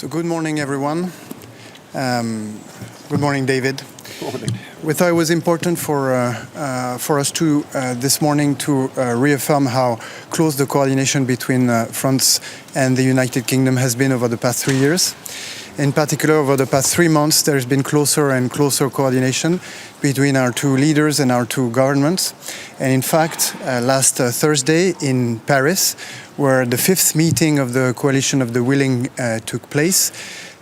So good morning, everyone. Good morning, David. Good morning. We thought it was important for us to this morning to reaffirm how close the coordination between France and the United Kingdom has been over the past 3 years. In particular, over the past 3 months, there's been closer and closer coordination between our two leaders and our two governments. And in fact, last Thursday in Paris, where the 5th meeting of the Coalition of the Willing took place,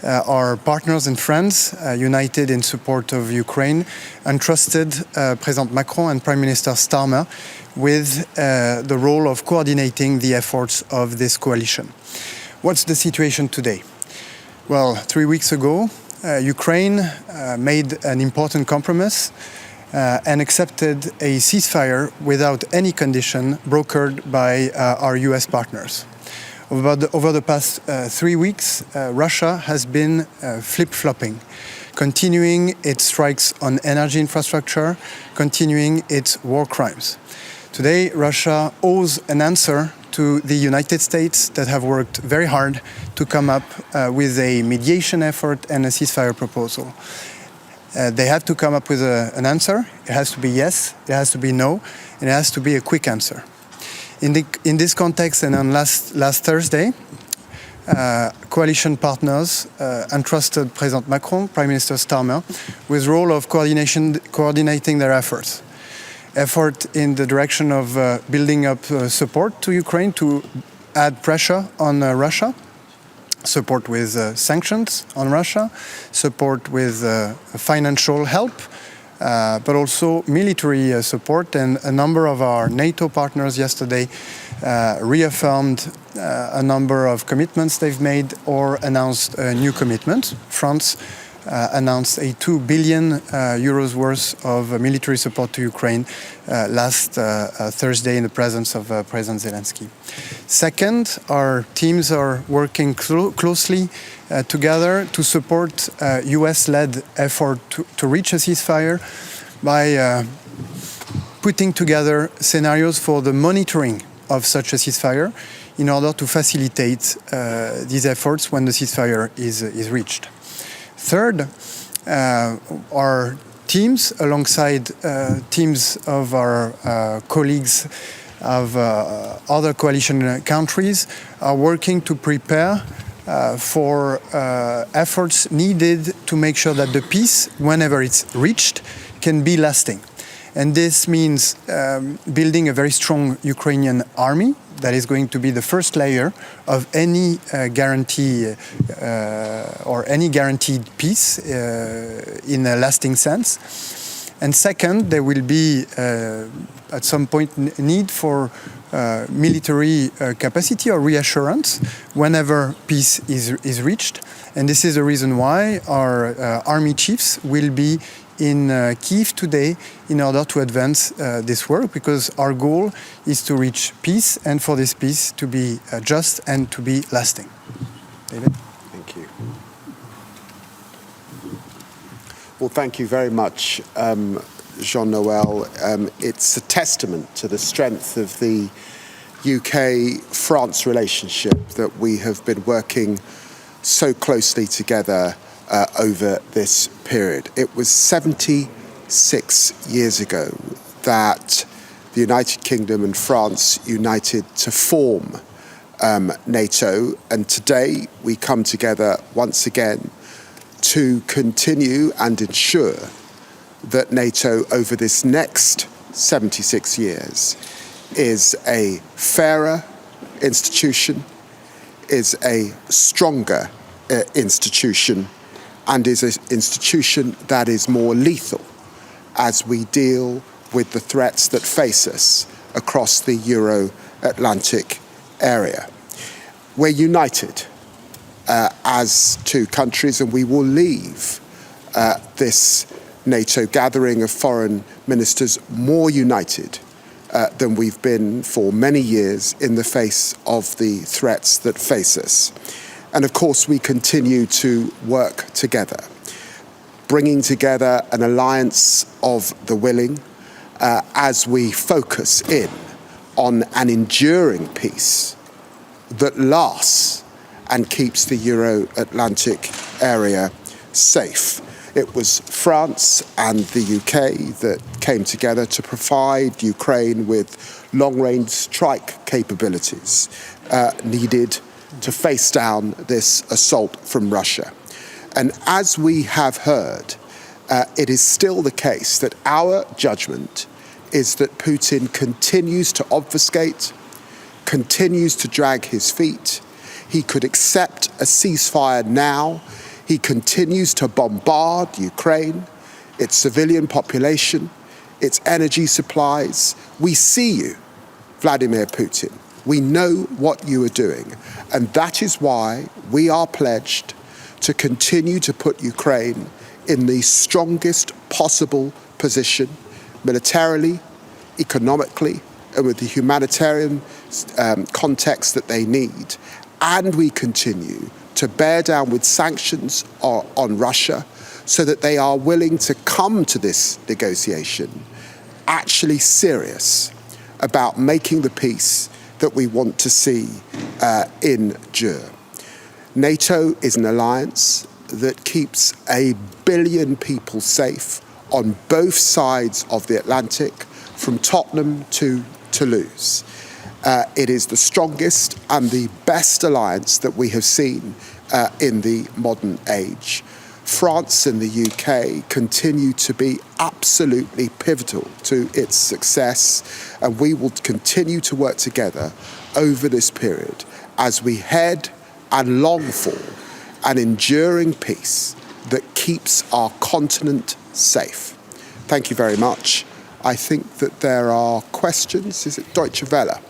our partners and friends, united in support of Ukraine, entrusted President Macron and Prime Minister Starmer with the role of coordinating the efforts of this coalition. What's the situation today? Well, 3 weeks ago, Ukraine made an important compromise and accepted a ceasefire without any condition brokered by our US partners. Over the past 3 weeks, Russia has been flip-flopping, continuing its strikes on energy infrastructure, continuing its war crimes. Today, Russia owes an answer to the United States that have worked very hard to come up with a mediation effort and a ceasefire proposal. They have to come up with an answer. It has to be yes, it has to be no, and it has to be a quick answer. In this context, and on last Thursday, coalition partners entrusted President Macron, Prime Minister Starmer, with the role of coordinating their efforts. Effort in the direction of building up support to Ukraine to add pressure on Russia, support with sanctions on Russia, support with financial help, but also military support. And a number of our NATO partners yesterday reaffirmed a number of commitments they've made or announced a new commitment. France announced a 2 billion euros worth of military support to Ukraine last Thursday in the presence of President Zelensky. Second, our teams are working closely together to support US-led effort to reach a ceasefire by putting together scenarios for the monitoring of such a ceasefire in order to facilitate these efforts when the ceasefire is reached. Third, our teams, alongside teams of our colleagues of other coalition countries, are working to prepare for efforts needed to make sure that the peace, whenever it's reached, can be lasting. And this means building a very strong Ukrainian army that is going to be the first layer of any guarantee or any guaranteed peace in a lasting sense. And second, there will be at some point need for military capacity or reassurance whenever peace is reached. And this is the reason why our army chiefs will be in Kyiv today in order to advance this work, because our goal is to reach peace and for this peace to be just and to be lasting. David? Thank you. Well, thank you very much, Jean-Noël. It's a testament to the strength of the UK-France relationship that we have been working so closely together over this period. It was 76 years ago that the United Kingdom and France united to form NATO, and today we come together once again to continue and ensure that NATO over this next 76 years is a fairer institution, is a stronger institution, and is an institution that is more lethal as we deal with the threats that face us across the Euro-Atlantic area. We're united as two countries, and we will leave this NATO gathering of foreign ministers more united than we've been for many years in the face of the threats that face us. And of course, we continue to work together, bringing together an alliance of the willing as we focus in on an enduring peace that lasts and keeps the Euro-Atlantic area safe. It was France and the UK that came together to provide Ukraine with long-range strike capabilities needed to face down this assault from Russia. And as we have heard, it is still the case that our judgment is that Putin continues to obfuscate, continues to drag his feet. He could accept a ceasefire now. He continues to bombard Ukraine, its civilian population, its energy supplies. We see you, Vladimir Putin. We know what you are doing. And that is why we are pledged to continue to put Ukraine in the strongest possible position, militarily, economically, and with the humanitarian context that they need. And we continue to bear down with sanctions on Russia so that they are willing to come to this negotiation actually serious about making the peace that we want to see endure. NATO is an alliance that keeps 1 billion people safe on both sides of the Atlantic, from Tottenham to Toulouse. It is the strongest and the best alliance that we have seen in the modern age. France and the UK continue to be absolutely pivotal to its success, and we will continue to work together over this period as we head and long for an enduring peace that keeps our continent safe. Thank you very much. I think that there are questions. Is it Deutsche Welle?